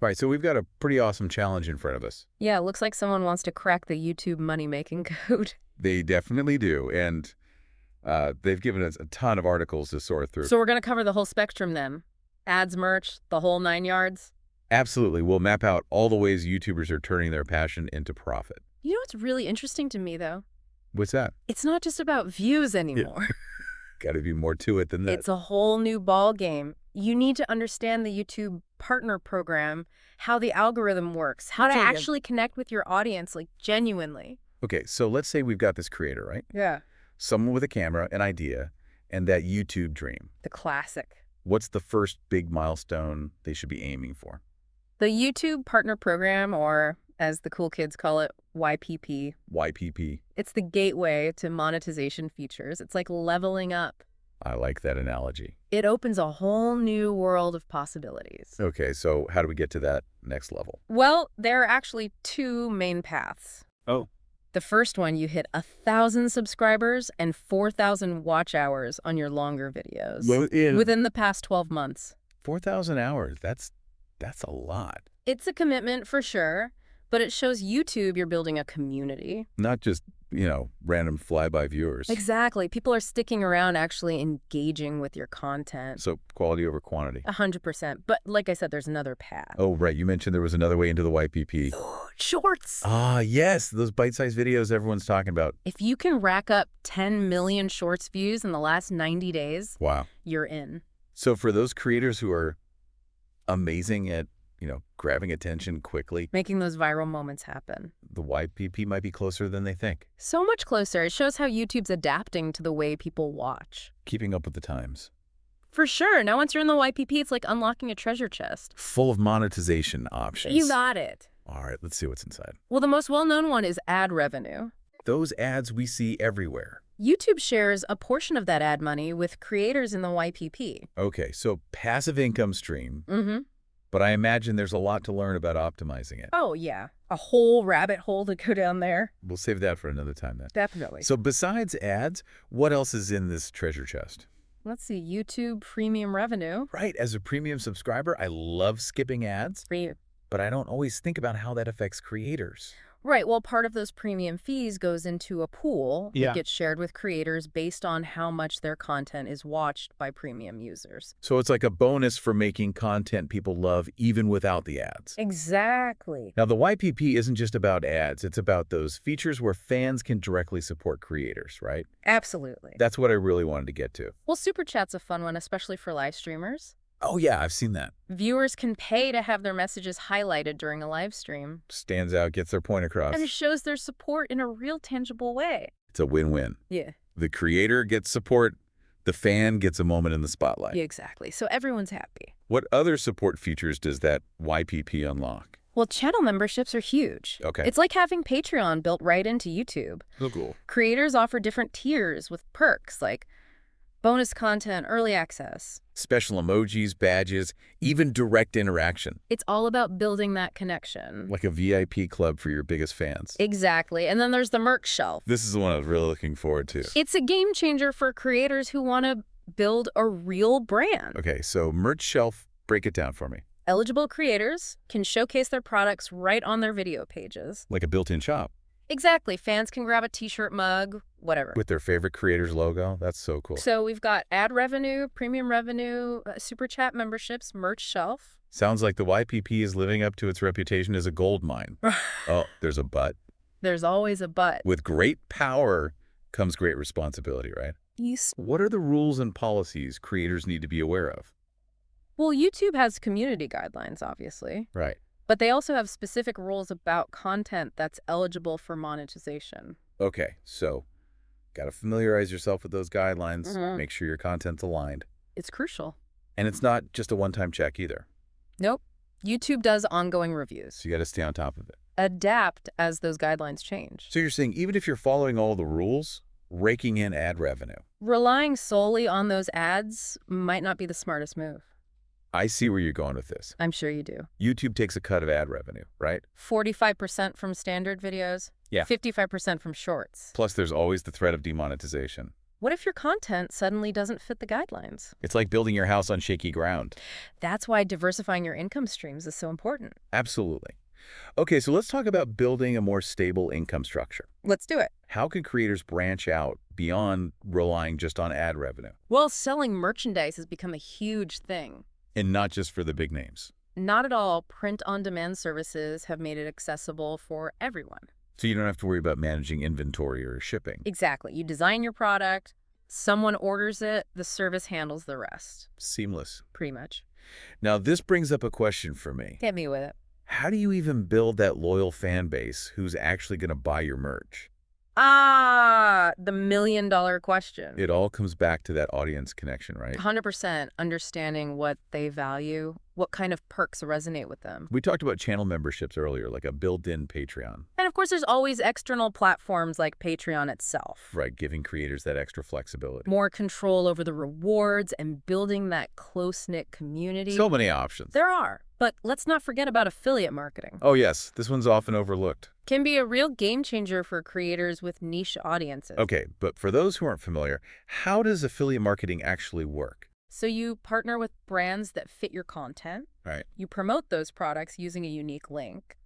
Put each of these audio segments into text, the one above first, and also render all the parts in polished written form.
Right, so we've got a pretty awesome challenge in front of us. Yeah, it looks like someone wants to crack the YouTube money-making code. They definitely do, and they've given us a ton of articles to sort through. So we're going to cover the whole spectrum then. Ads, merch, the whole 9 yards. Absolutely. We'll map out all the ways YouTubers are turning their passion into profit. You know what's really interesting to me, though? What's that? It's not just about views anymore. Yeah. Got to be more to it than that. It's a whole new ball game. You need to understand the YouTube partner program, how the algorithm works, how to actually connect with your audience, like genuinely. Okay, so let's say we've got this creator, right? Yeah. Someone with a camera, an idea, and that YouTube dream. The classic. What's the first big milestone they should be aiming for? The YouTube partner program, or as the cool kids call it, YPP. YPP. It's the gateway to monetization features. It's like leveling up. I like that analogy. It opens a whole new world of possibilities. Okay, so how do we get to that next level? Well, there are actually 2 main paths. Oh. The first one, you hit 1,000 subscribers and 4,000 watch hours on your longer videos within the past 12 months. 4,000 hours. That's a lot. It's a commitment for sure, but it shows YouTube you're building a community. Not just, random flyby viewers. Exactly. People are sticking around, actually engaging with your content. So quality over quantity. 100%. But like I said, there's another path. Oh, right. You mentioned there was another way into the YPP. Shorts. Ah, yes. Those bite-sized videos everyone's talking about. If you can rack up 10 million Shorts views in the last 90 days, wow, you're in. So for those creators who are amazing at, grabbing attention quickly, making those viral moments happen, the YPP might be closer than they think. So much closer. It shows how YouTube's adapting to the way people watch. Keeping up with the times. For sure. Now, once you're in the YPP, it's like unlocking a treasure chest. Full of monetization options. You got it. All right, let's see what's inside. Well, the most well-known one is ad revenue. Those ads we see everywhere. YouTube shares a portion of that ad money with creators in the YPP. Okay, so passive income stream. Mm-hmm. But I imagine there's a lot to learn about optimizing it. Oh, yeah. A whole rabbit hole to go down there. We'll save that for another time then. Definitely. So besides ads, what else is in this treasure chest? Let's see. YouTube premium revenue. Right. As a premium subscriber, I love skipping ads. Free. But I don't always think about how that affects creators. Right. Well, part of those premium fees goes into a pool that gets shared with creators based on how much their content is watched by premium users. So it's like a bonus for making content people love even without the ads. Exactly. Now, the YPP isn't just about ads. It's about those features where fans can directly support creators, right? Absolutely. That's what I really wanted to get to. Well, Super Chat's a fun one, especially for live streamers. Oh, yeah, I've seen that. Viewers can pay to have their messages highlighted during a live stream. Stands out, gets their point across. And it shows their support in a real, tangible way. It's a win-win. Yeah. The creator gets support, the fan gets a moment in the spotlight. Yeah, exactly. So everyone's happy. What other support features does that YPP unlock? Well, channel memberships are huge. Okay. It's like having Patreon built right into YouTube. So cool. Creators offer different tiers with perks like bonus content, early access, special emojis, badges, even direct interaction. It's all about building that connection. Like a VIP club for your biggest fans. Exactly. And then there's the merch shelf. This is the one I was really looking forward to. It's a game changer for creators who want to build a real brand. Okay, so merch shelf, break it down for me. Eligible creators can showcase their products right on their video pages. Like a built-in shop. Exactly. Fans can grab a t-shirt, mug, whatever. With their favorite creator's logo. That's so cool. So we've got ad revenue, premium revenue, super chat memberships, merch shelf. Sounds like the YPP is living up to its reputation as a gold mine. Oh, there's a but. There's always a but. With great power comes great responsibility, right? Yes. What are the rules and policies creators need to be aware of? Well, YouTube has community guidelines, obviously. Right. But they also have specific rules about content that's eligible for monetization. Okay, so got to familiarize yourself with those guidelines, Mm-hmm. make sure your content's aligned. It's crucial. And it's not just a one-time check either. Nope. YouTube does ongoing reviews. So you got to stay on top of it. Adapt as those guidelines change. So you're saying even if you're following all the rules, raking in ad revenue. Relying solely on those ads might not be the smartest move. I see where you're going with this. I'm sure you do. YouTube takes a cut of ad revenue, right? 45% from standard videos. Yeah. 55% from shorts. Plus there's always the threat of demonetization. What if your content suddenly doesn't fit the guidelines? It's like building your house on shaky ground. That's why diversifying your income streams is so important. Absolutely. Okay, so let's talk about building a more stable income structure. Let's do it. How can creators branch out beyond relying just on ad revenue? Well, selling merchandise has become a huge thing. And not just for the big names. Not at all. Print-on-demand services have made it accessible for everyone. So you don't have to worry about managing inventory or shipping. Exactly. You design your product, someone orders it, the service handles the rest. Seamless. Pretty much. Now, this brings up a question for me. Hit me with it. How do you even build that loyal fan base who's actually going to buy your merch? The million-dollar question. It all comes back to that audience connection, right? 100% understanding what they value, what kind of perks resonate with them. We talked about channel memberships earlier, like a built-in Patreon. And of course, there's always external platforms like Patreon itself. Right, giving creators that extra flexibility. More control over the rewards and building that close-knit community. So many options. There are. But let's not forget about affiliate marketing. Oh yes, this one's often overlooked. Can be a real game changer for creators with niche audiences. Okay, but for those who aren't familiar, how does affiliate marketing actually work? So you partner with brands that fit your content. Right. You promote those products using a unique link.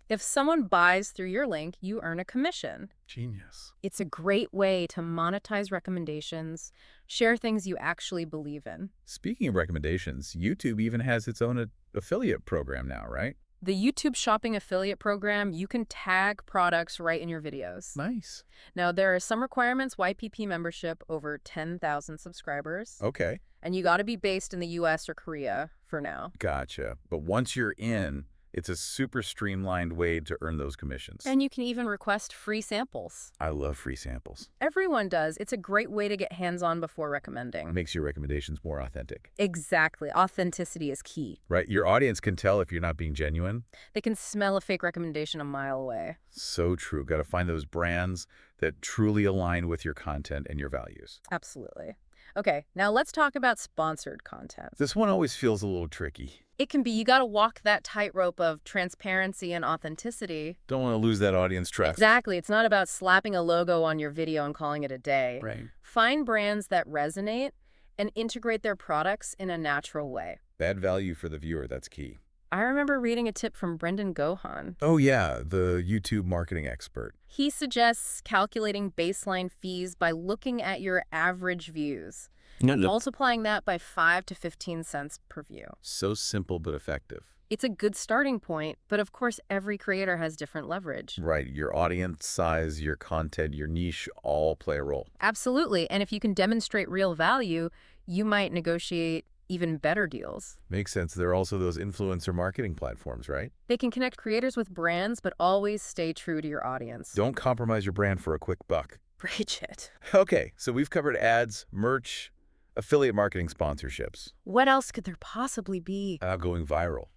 If someone buys through your link, you earn a commission. Genius. It's a great way to monetize recommendations, share things you actually believe in. Speaking of recommendations, YouTube even has its own affiliate program now, right? The YouTube Shopping Affiliate Program, you can tag products right in your videos. Nice. Now, there are some requirements, YPP membership over 10,000 subscribers. Okay. And you got to be based in the US or Korea for now. Gotcha. But once you're in, it's a super streamlined way to earn those commissions. And you can even request free samples. I love free samples. Everyone does. It's a great way to get hands-on before recommending. It makes your recommendations more authentic. Exactly. Authenticity is key. Right? Your audience can tell if you're not being genuine. They can smell a fake recommendation a mile away. So true. Got to find those brands that truly align with your content and your values. Absolutely. Okay, now let's talk about sponsored content. This one always feels a little tricky. It can be. You got to walk that tightrope of transparency and authenticity. Don't want to lose that audience trust. Exactly. It's not about slapping a logo on your video and calling it a day. Right. Find brands that resonate and integrate their products in a natural way. Add value for the viewer, that's key. I remember reading a tip from Brendan Gohan. Oh yeah, the YouTube marketing expert. He suggests calculating baseline fees by looking at your average views, multiplying that by 5 to 15 cents per view. So simple but effective. It's a good starting point, but of course every creator has different leverage. Right, your audience size, your content, your niche all play a role. Absolutely, and if you can demonstrate real value, you might negotiate even better deals. Makes sense. There are also those influencer marketing platforms, right? They can connect creators with brands, but always stay true to your audience. Don't compromise your brand for a quick buck. Preach it. Okay, so we've covered ads, merch, affiliate marketing sponsorships. What else could there possibly be? Going viral.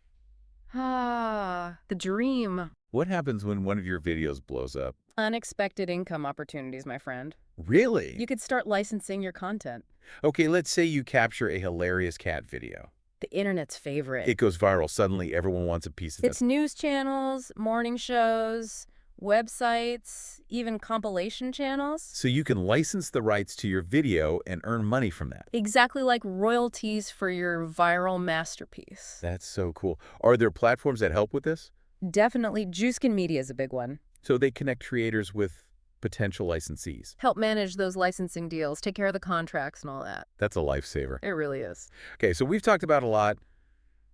The dream. What happens when one of your videos blows up? Unexpected income opportunities, my friend. Really? You could start licensing your content. Okay, let's say you capture a hilarious cat video. The internet's favorite. It goes viral. Suddenly, everyone wants a piece of it. It's news channels, morning shows, websites, even compilation channels. So you can license the rights to your video and earn money from that. Exactly like royalties for your viral masterpiece. That's so cool. Are there platforms that help with this? Definitely. Juicekin Media is a big one. So they connect creators with potential licensees. Help manage those licensing deals, take care of the contracts and all that. That's a lifesaver. It really is. Okay, so we've talked about a lot.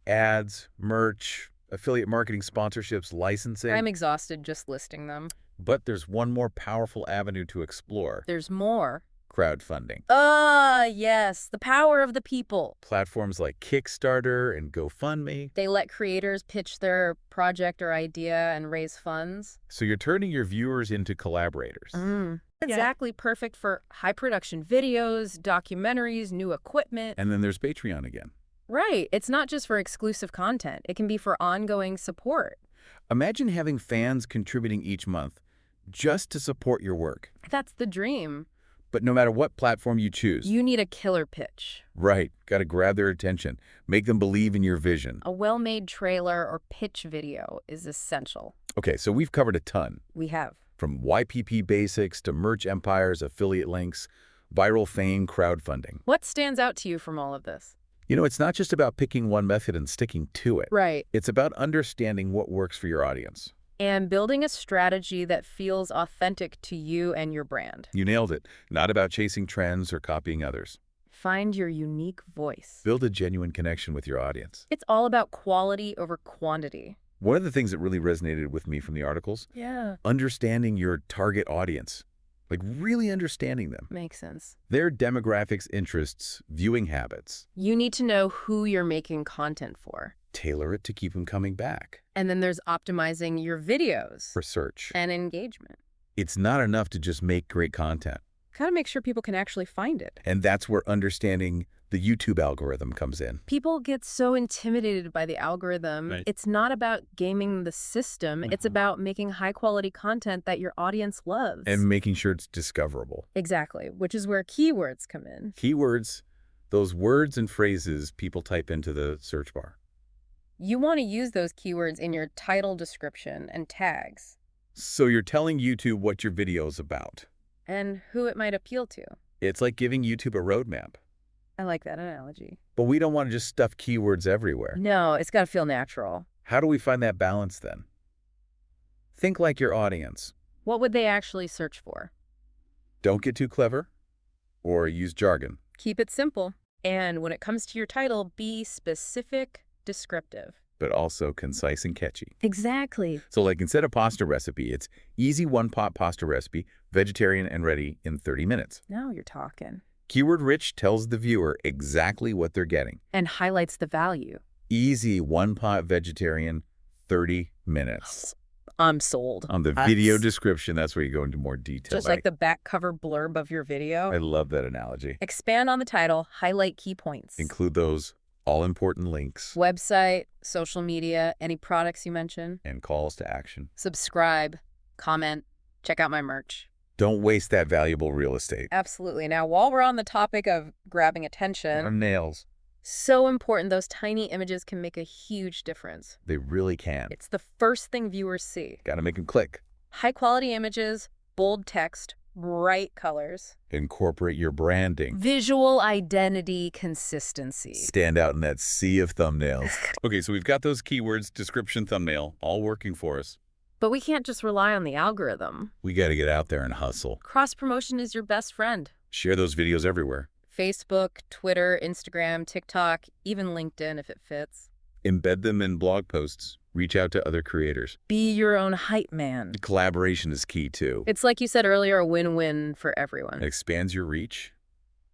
Ads, merch, affiliate marketing, sponsorships, licensing. I'm exhausted just listing them. But there's one more powerful avenue to explore. There's more. Crowdfunding. Yes, the power of the people. Platforms like Kickstarter and GoFundMe. They let creators pitch their project or idea and raise funds. So you're turning your viewers into collaborators. Exactly. Perfect for high production videos, documentaries, new equipment. And then there's Patreon again. Right. It's not just for exclusive content. It can be for ongoing support. Imagine having fans contributing each month just to support your work. That's the dream. But no matter what platform you choose. You need a killer pitch. Right. Got to grab their attention. Make them believe in your vision. A well-made trailer or pitch video is essential. Okay, so we've covered a ton. We have. From YPP basics to merch empires, affiliate links. viral fame, crowdfunding. What stands out to you from all of this? It's not just about picking one method and sticking to it. Right. It's about understanding what works for your audience. And building a strategy that feels authentic to you and your brand. You nailed it. Not about chasing trends or copying others. Find your unique voice. Build a genuine connection with your audience. It's all about quality over quantity. One of the things that really resonated with me from the articles, understanding your target audience, like really understanding them. Makes sense. Their demographics, interests, viewing habits. You need to know who you're making content for. Tailor it to keep them coming back. And then there's optimizing your videos. For search. And engagement. It's not enough to just make great content. Gotta make sure people can actually find it. And that's where understanding the YouTube algorithm comes in. People get so intimidated by the algorithm. Right. It's not about gaming the system. It's about making high-quality content that your audience loves. And making sure it's discoverable. Exactly, which is where keywords come in. Keywords, those words and phrases people type into the search bar. You want to use those keywords in your title description and tags. So you're telling YouTube what your video is about. And who it might appeal to. It's like giving YouTube a roadmap. I like that analogy. But we don't want to just stuff keywords everywhere. No, it's got to feel natural. How do we find that balance then? Think like your audience. What would they actually search for? Don't get too clever or use jargon. Keep it simple. And when it comes to your title, be specific, descriptive. But also concise and catchy. Exactly. So like instead of pasta recipe, it's easy one-pot pasta recipe, vegetarian and ready in 30 minutes. Now you're talking. Keyword rich tells the viewer exactly what they're getting. And highlights the value. Easy one-pot vegetarian, 30 minutes. I'm sold. On the video description, that's where you go into more detail. Just like the back cover blurb of your video. I love that analogy. Expand on the title, highlight key points. Include those all-important links. Website, social media, any products you mention. And calls to action. Subscribe, comment, check out my merch. Don't waste that valuable real estate. Absolutely. Now, while we're on the topic of grabbing attention, Our nails. so important, those tiny images can make a huge difference. They really can. It's the first thing viewers see. Got to make them click. High-quality images, bold text, bright colors. Incorporate your branding. Visual identity consistency. Stand out in that sea of thumbnails. Okay, so we've got those keywords, description, thumbnail, all working for us. But we can't just rely on the algorithm. We got to get out there and hustle. Cross-promotion is your best friend. Share those videos everywhere. Facebook, Twitter, Instagram, TikTok, even LinkedIn if it fits. Embed them in blog posts. Reach out to other creators. Be your own hype man. Collaboration is key too. It's like you said earlier, a win-win for everyone. It expands your reach,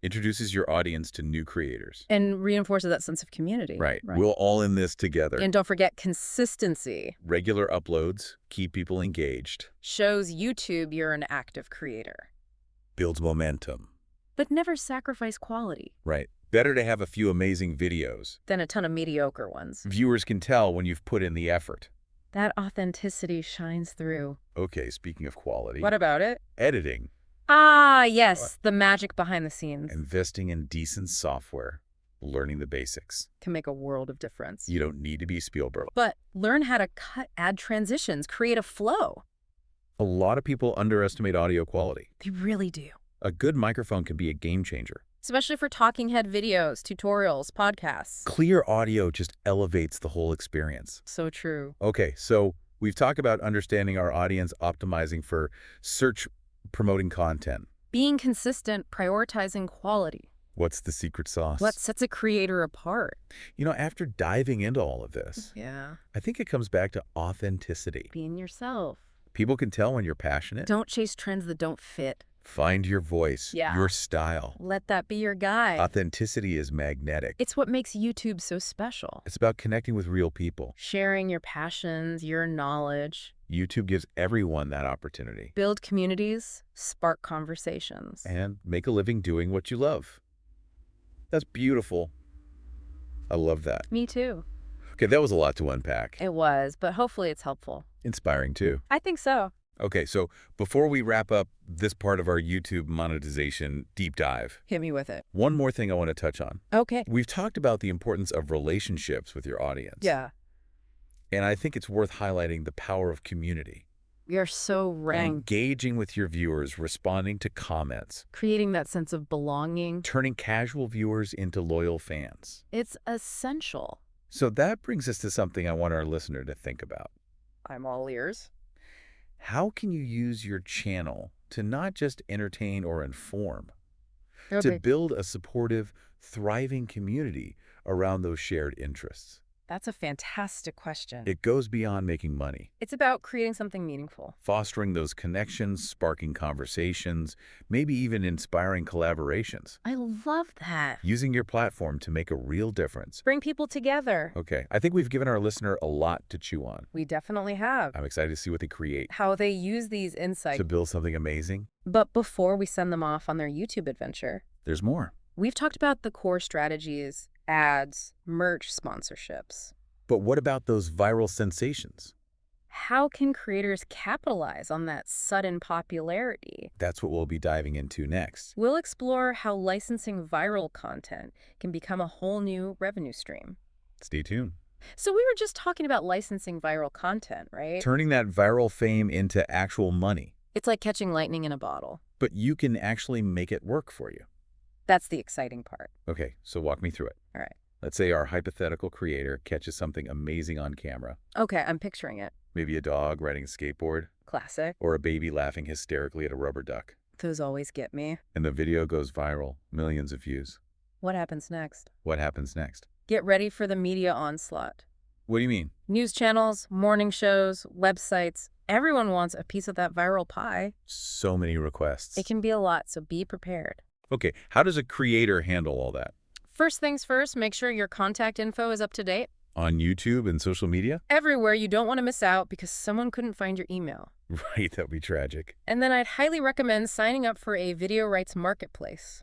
introduces your audience to new creators. And reinforces that sense of community. Right. We're all in this together. And don't forget consistency. Regular uploads keep people engaged. Shows YouTube you're an active creator. Builds momentum. But never sacrifice quality. Right. Better to have a few amazing videos than a ton of mediocre ones. Viewers can tell when you've put in the effort. That authenticity shines through. Okay, speaking of quality. What about it? Editing. Ah, yes, the magic behind the scenes. Investing in decent software. Learning the basics. Can make a world of difference. You don't need to be Spielberg. But learn how to cut ad transitions, create a flow. A lot of people underestimate audio quality. They really do. A good microphone can be a game changer. Especially for talking head videos, tutorials, podcasts. Clear audio just elevates the whole experience. So true. Okay, so we've talked about understanding our audience, optimizing for search, promoting content. Being consistent, prioritizing quality. What's the secret sauce? What sets a creator apart? After diving into all of this, I think it comes back to authenticity. Being yourself. People can tell when you're passionate. Don't chase trends that don't fit. Find your voice, your style. Let that be your guide. Authenticity is magnetic. It's what makes YouTube so special. It's about connecting with real people. Sharing your passions, your knowledge. YouTube gives everyone that opportunity. Build communities, spark conversations. And make a living doing what you love. That's beautiful. I love that. Me too. Okay, that was a lot to unpack. It was, but hopefully it's helpful. Inspiring too. I think so. Okay, so before we wrap up this part of our YouTube monetization deep dive, hit me with it. One more thing I want to touch on. Okay. We've talked about the importance of relationships with your audience. Yeah. And I think it's worth highlighting the power of community. You're so right. Engaging with your viewers, responding to comments. Creating that sense of belonging. Turning casual viewers into loyal fans. It's essential. So that brings us to something I want our listener to think about. I'm all ears. How can you use your channel to not just entertain or inform, to build a supportive, thriving community around those shared interests? That's a fantastic question. It goes beyond making money. It's about creating something meaningful. Fostering those connections, sparking conversations, maybe even inspiring collaborations. I love that. Using your platform to make a real difference. Bring people together. Okay, I think we've given our listener a lot to chew on. We definitely have. I'm excited to see what they create. How they use these insights to build something amazing. But before we send them off on their YouTube adventure, there's more. We've talked about the core strategies, ads, merch, sponsorships. But what about those viral sensations? How can creators capitalize on that sudden popularity? That's what we'll be diving into next. We'll explore how licensing viral content can become a whole new revenue stream. Stay tuned. So we were just talking about licensing viral content, right? Turning that viral fame into actual money. It's like catching lightning in a bottle. But you can actually make it work for you. That's the exciting part. Okay, so walk me through it. All right. Let's say our hypothetical creator catches something amazing on camera. Okay, I'm picturing it. Maybe a dog riding a skateboard. Classic. Or a baby laughing hysterically at a rubber duck. Those always get me. And the video goes viral, millions of views. What happens next? What happens next? Get ready for the media onslaught. What do you mean? News channels, morning shows, websites. Everyone wants a piece of that viral pie. So many requests. It can be a lot, so be prepared. Okay, how does a creator handle all that? First things first, make sure your contact info is up to date. On YouTube and social media? Everywhere. You don't want to miss out because someone couldn't find your email. Right, that would be tragic. And then I'd highly recommend signing up for a video rights marketplace.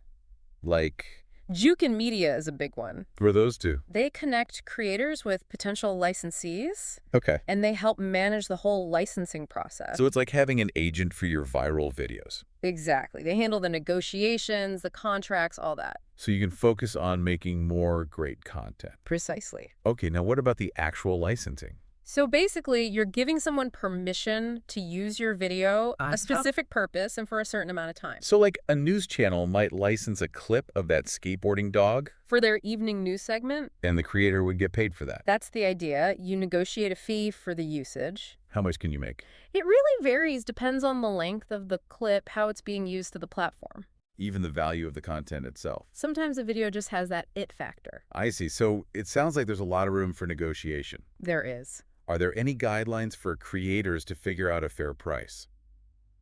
Like? Jukin Media is a big one. For those two? They connect creators with potential licensees. Okay. And they help manage the whole licensing process. So it's like having an agent for your viral videos. Exactly. They handle the negotiations, the contracts, all that. So you can focus on making more great content. Precisely. Okay, now what about the actual licensing? So basically, you're giving someone permission to use your video, a specific purpose, and for a certain amount of time. So like a news channel might license a clip of that skateboarding dog? For their evening news segment? And the creator would get paid for that? That's the idea. You negotiate a fee for the usage. How much can you make? It really varies, depends on the length of the clip, how it's being used to the platform. Even the value of the content itself? Sometimes a video just has that it factor. I see. So it sounds like there's a lot of room for negotiation. There is. Are there any guidelines for creators to figure out a fair price?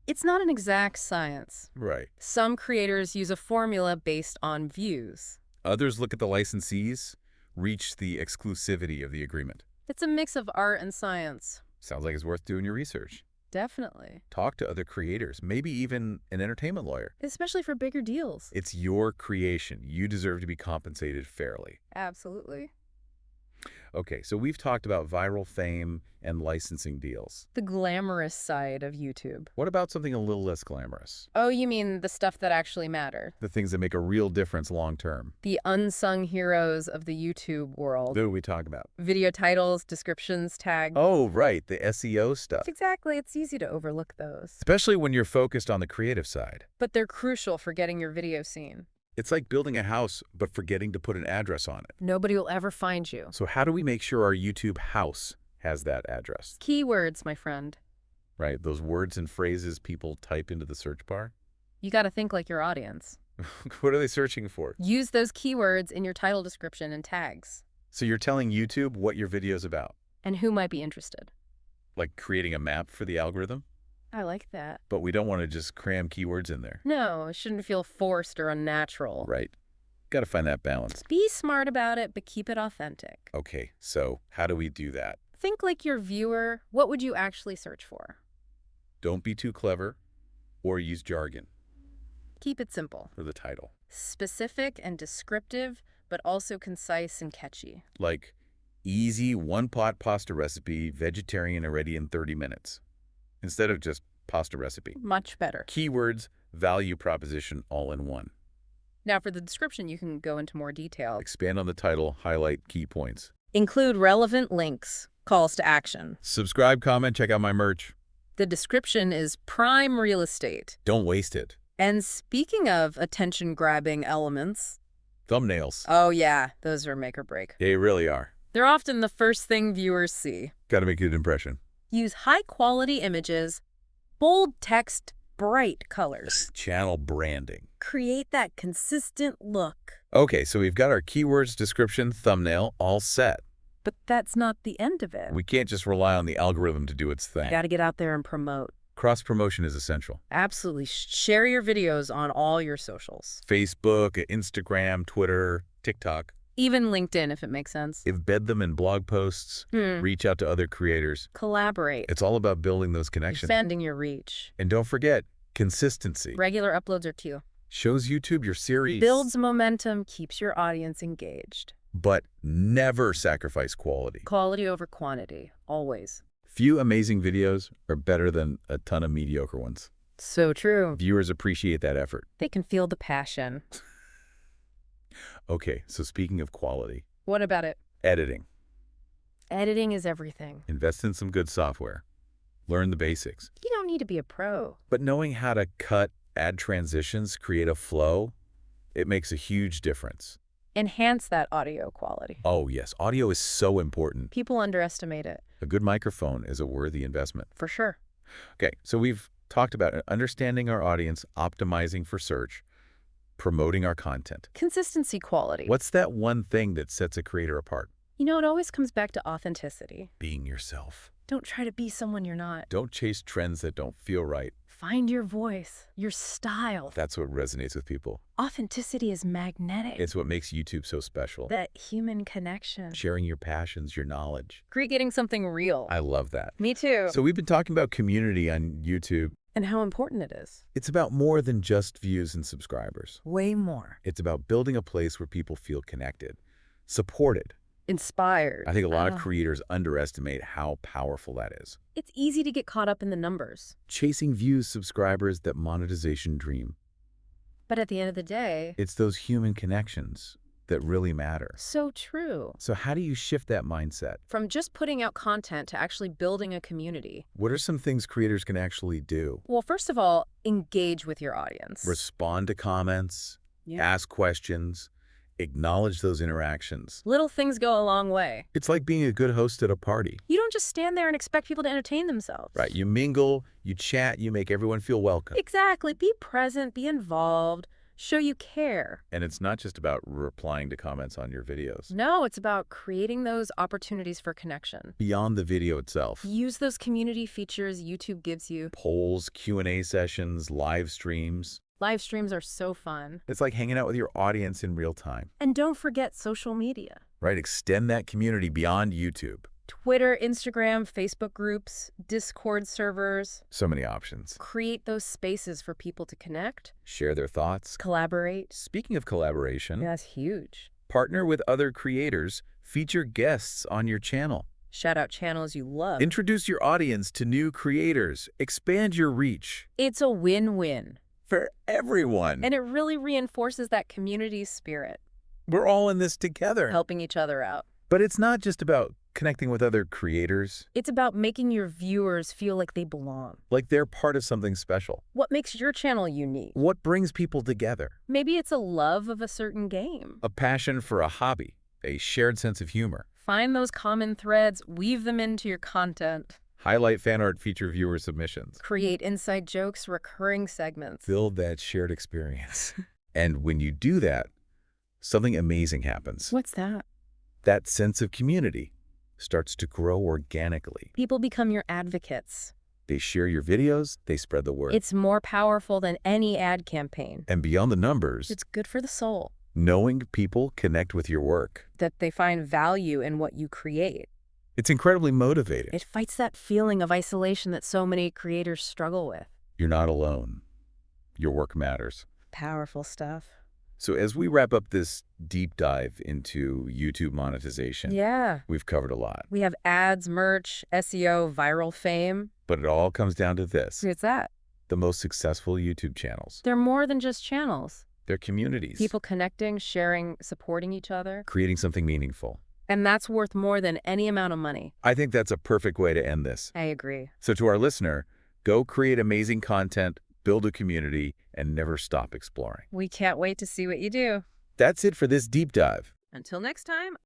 It's not an exact science. Right. Some creators use a formula based on views. Others look at the licensees, reach the exclusivity of the agreement. It's a mix of art and science. Sounds like it's worth doing your research. Definitely. Talk to other creators, maybe even an entertainment lawyer. Especially for bigger deals. It's your creation. You deserve to be compensated fairly. Absolutely. Okay, so we've talked about viral fame and licensing deals. The glamorous side of YouTube. What about something a little less glamorous? Oh, you mean the stuff that actually matter? The things that make a real difference long term. The unsung heroes of the YouTube world. What do we talk about? Video titles, descriptions, tags. Oh, right, the SEO stuff. Exactly, it's easy to overlook those. Especially when you're focused on the creative side. But they're crucial for getting your video seen. It's like building a house, but forgetting to put an address on it. Nobody will ever find you. So how do we make sure our YouTube house has that address? Keywords, my friend. Right, those words and phrases people type into the search bar? You got to think like your audience. What are they searching for? Use those keywords in your title description and tags. So you're telling YouTube what your video's about? And who might be interested. Like creating a map for the algorithm? I like that. But we don't want to just cram keywords in there. No, it shouldn't feel forced or unnatural. Right. Got to find that balance. Be smart about it, but keep it authentic. Okay, so how do we do that? Think like your viewer. What would you actually search for? Don't be too clever or use jargon. Keep it simple. For the title. Specific and descriptive, but also concise and catchy. Like, easy one-pot pasta recipe, vegetarian already in 30 minutes. Instead of just pasta recipe. Much better. Keywords, value proposition, all in one. Now for the description, you can go into more detail. Expand on the title, highlight key points. Include relevant links, calls to action. Subscribe, comment, check out my merch. The description is prime real estate. Don't waste it. And speaking of attention-grabbing elements... Thumbnails. Oh, yeah. Those are make or break. They really are. They're often the first thing viewers see. Gotta make a good impression. Use high-quality images, bold text, bright colors. Channel branding. Create that consistent look. Okay, so we've got our keywords, description, thumbnail all set. But that's not the end of it. We can't just rely on the algorithm to do its thing. Got to get out there and promote. Cross-promotion is essential. Absolutely. Share your videos on all your socials. Facebook, Instagram, Twitter, TikTok. Even LinkedIn, if it makes sense. Embed them in blog posts. Reach out to other creators. Collaborate. It's all about building those connections. Defending your reach. And don't forget, consistency. Regular uploads are key. Shows YouTube your series. Builds momentum, keeps your audience engaged. But never sacrifice quality. Quality over quantity, always. Few amazing videos are better than a ton of mediocre ones. So true. Viewers appreciate that effort. They can feel the passion. Okay, so speaking of quality. What about it? Editing. Editing is everything. Invest in some good software. Learn the basics. You don't need to be a pro. But knowing how to cut, add transitions, create a flow, it makes a huge difference. Enhance that audio quality. Oh, yes. Audio is so important. People underestimate it. A good microphone is a worthy investment. For sure. Okay, so we've talked about understanding our audience, optimizing for search, promoting our content. Consistency quality. What's that one thing that sets a creator apart? You know, it always comes back to authenticity. Being yourself. Don't try to be someone you're not. Don't chase trends that don't feel right. Find your voice, your style. That's what resonates with people. Authenticity is magnetic. It's what makes YouTube so special. That human connection. Sharing your passions, your knowledge. Creating something real. I love that. Me too. So we've been talking about community on YouTube. And how important it is. It's about more than just views and subscribers. Way more. It's about building a place where people feel connected, supported. Inspired. I think a lot of creators underestimate how powerful that is. It's easy to get caught up in the numbers. Chasing views, subscribers, that monetization dream. But at the end of the day... it's those human connections that really matter. So true. So how do you shift that mindset? From just putting out content to actually building a community. What are some things creators can actually do? Well, first of all, engage with your audience. Respond to comments, ask questions, acknowledge those interactions. Little things go a long way. It's like being a good host at a party. You don't just stand there and expect people to entertain themselves. Right. You mingle, you chat, you make everyone feel welcome. Exactly. Be present, be involved, show you care. And it's not just about replying to comments on your videos. No, it's about creating those opportunities for connection. Beyond the video itself. Use those community features YouTube gives you. Polls, Q&A sessions, live streams. Live streams are so fun. It's like hanging out with your audience in real time. And don't forget social media. Right, extend that community beyond YouTube. Twitter, Instagram, Facebook groups, Discord servers. So many options. Create those spaces for people to connect. Share their thoughts. Collaborate. Speaking of collaboration. That's huge. Partner with other creators. Feature guests on your channel. Shout out channels you love. Introduce your audience to new creators. Expand your reach. It's a win-win. For everyone. And it really reinforces that community spirit. We're all in this together. Helping each other out. But it's not just about connecting with other creators. It's about making your viewers feel like they belong. Like they're part of something special. What makes your channel unique? What brings people together? Maybe it's a love of a certain game. A passion for a hobby. A shared sense of humor. Find those common threads, weave them into your content. Highlight fan art, feature viewer submissions. Create inside jokes, recurring segments. Build that shared experience. And when you do that, something amazing happens. What's that? That sense of community starts to grow organically. People become your advocates. They share your videos, they spread the word. It's more powerful than any ad campaign. And beyond the numbers, it's good for the soul. Knowing people connect with your work. That they find value in what you create. It's incredibly motivating. It fights that feeling of isolation that so many creators struggle with. You're not alone. Your work matters. Powerful stuff. So as we wrap up this deep dive into YouTube monetization, we've covered a lot. We have ads, merch, SEO, viral fame. But it all comes down to this. What's that? The most successful YouTube channels. They're more than just channels. They're communities. People connecting, sharing, supporting each other. Creating something meaningful. And that's worth more than any amount of money. I think that's a perfect way to end this. I agree. So to our listener, Go create amazing content, build a community, and never stop exploring. We can't wait to see what you do. That's it for this deep dive. Until next time.